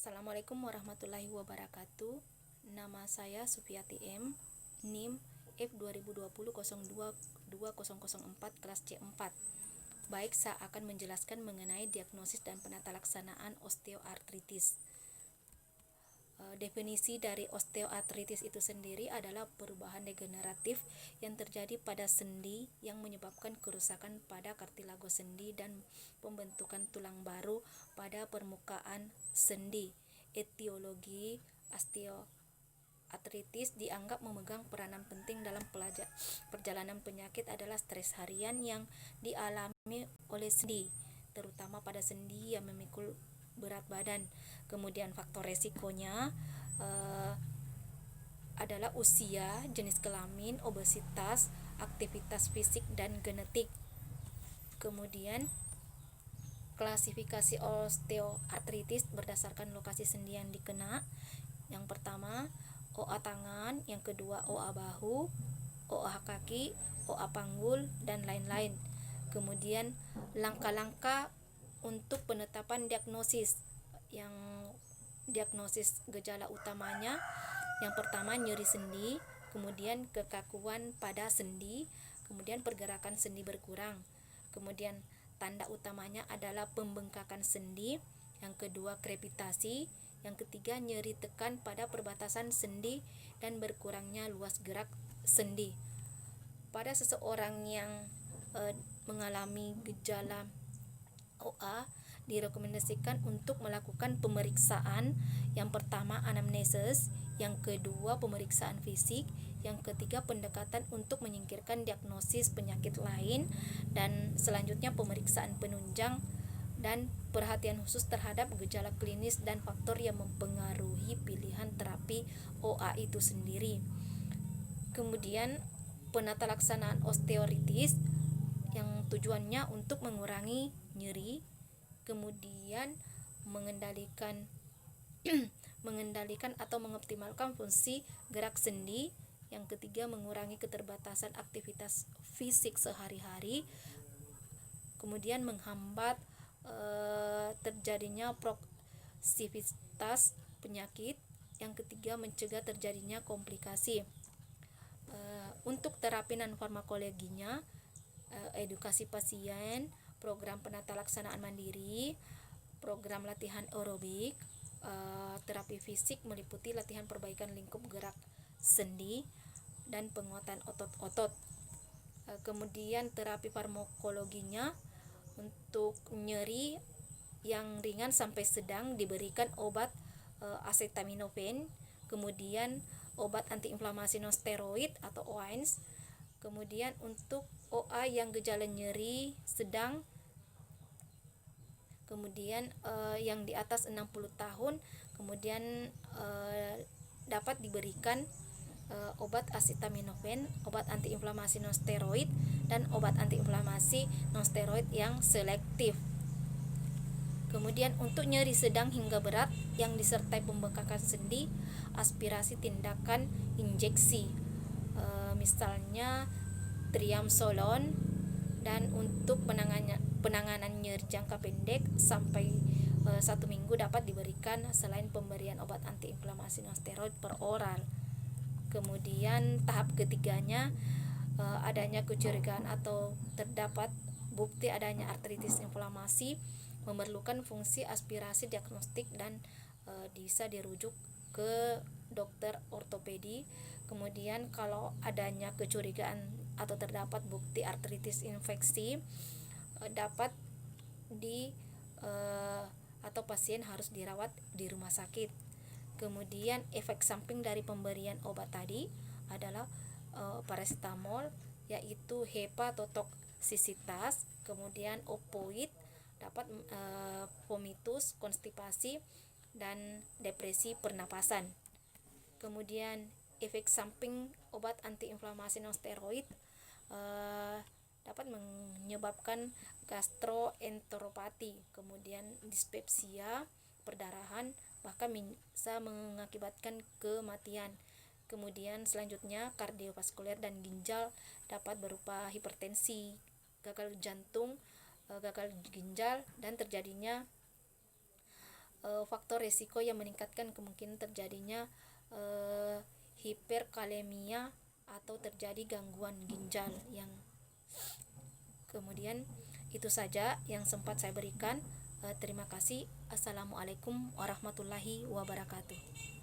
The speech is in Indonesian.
Assalamualaikum warahmatullahi wabarakatuh. Nama saya Sufiati M. NIM F2020-02-2004 kelas C4. Baik, saya akan menjelaskan mengenai diagnosis dan penata laksanaan osteoartritis. Definisi dari osteoartritis itu sendiri adalah perubahan degeneratif yang terjadi pada sendi yang menyebabkan kerusakan pada kartilago sendi dan pembentukan tulang baru pada permukaan sendi. Etiologi osteoartritis dianggap memegang peranan penting dalam perjalanan penyakit adalah stres harian yang dialami oleh sendi, terutama pada sendi yang memikul berat badan. Kemudian faktor resikonya adalah usia, jenis kelamin, obesitas, aktivitas fisik, dan genetik. Kemudian klasifikasi osteoartritis berdasarkan lokasi sendi yang dikena. Yang pertama, OA tangan, yang kedua OA bahu, OA kaki, OA panggul, dan lain-lain. Kemudian langkah-langkah untuk penetapan diagnosis. Yang diagnosis gejala utamanya, yang pertama nyeri sendi, kemudian kekakuan pada sendi, kemudian pergerakan sendi berkurang. Kemudian tanda utamanya adalah pembengkakan sendi, yang kedua krepitasi, yang ketiga nyeri tekan pada perbatasan sendi dan berkurangnya luas gerak sendi. Pada seseorang yang mengalami gejala OA, direkomendasikan untuk melakukan pemeriksaan. Yang pertama anamnesis, yang kedua pemeriksaan fisik, yang ketiga pendekatan untuk menyingkirkan diagnosis penyakit lain, dan selanjutnya pemeriksaan penunjang dan perhatian khusus terhadap gejala klinis dan faktor yang mempengaruhi pilihan terapi OA itu sendiri. Kemudian penata laksanaan osteoartritis yang tujuannya untuk mengurangi nyeri, kemudian mengendalikan atau mengoptimalkan fungsi gerak sendi, yang ketiga mengurangi keterbatasan aktivitas fisik sehari-hari, kemudian menghambat terjadinya progresivitas penyakit, yang ketiga mencegah terjadinya komplikasi. Untuk terapi dan farmakologinya, edukasi pasien, program penata laksanaan mandiri, program latihan aerobik, terapi fisik meliputi latihan perbaikan lingkup gerak sendi dan penguatan otot-otot. Kemudian terapi farmakologinya, untuk nyeri yang ringan sampai sedang diberikan obat acetaminophen, kemudian obat antiinflamasi non steroid atau OANS. Kemudian untuk OA yang gejala nyeri sedang, kemudian yang di atas 60 tahun, kemudian dapat diberikan obat acetaminophen, obat antiinflamasi non steroid, dan obat antiinflamasi non steroid yang selektif. Kemudian untuk nyeri sedang hingga berat yang disertai pembengkakan sendi, aspirasi tindakan injeksi, misalnya triamcinolone. Dan untuk penanganan nyeri jangka pendek sampai 1 minggu dapat diberikan selain pemberian obat antiinflamasi non steroid per oral. Kemudian tahap ketiganya, adanya kecurigaan atau terdapat bukti adanya artritis inflamasi, memerlukan fungsi aspirasi diagnostik dan bisa dirujuk ke dokter ortopedi. Kemudian kalau adanya kecurigaan atau terdapat bukti artritis infeksi, dapat atau pasien harus dirawat di rumah sakit. Kemudian efek samping dari pemberian obat tadi adalah paracetamol, yaitu hepatotoksisitas, kemudian opoid, dapat vomitus, konstipasi, dan depresi pernapasan. Kemudian efek samping obat antiinflamasi non steroid dapat menyebabkan gastroenteropati, kemudian dispepsia, perdarahan, bahkan bisa mengakibatkan kematian. Kemudian selanjutnya kardiovaskuler dan ginjal dapat berupa hipertensi, gagal jantung, gagal ginjal, dan terjadinya faktor resiko yang meningkatkan kemungkinan terjadinya hiperkalemia atau terjadi gangguan ginjal yang kemudian itu saja yang sempat saya berikan. Terima kasih. Assalamualaikum warahmatullahi wabarakatuh.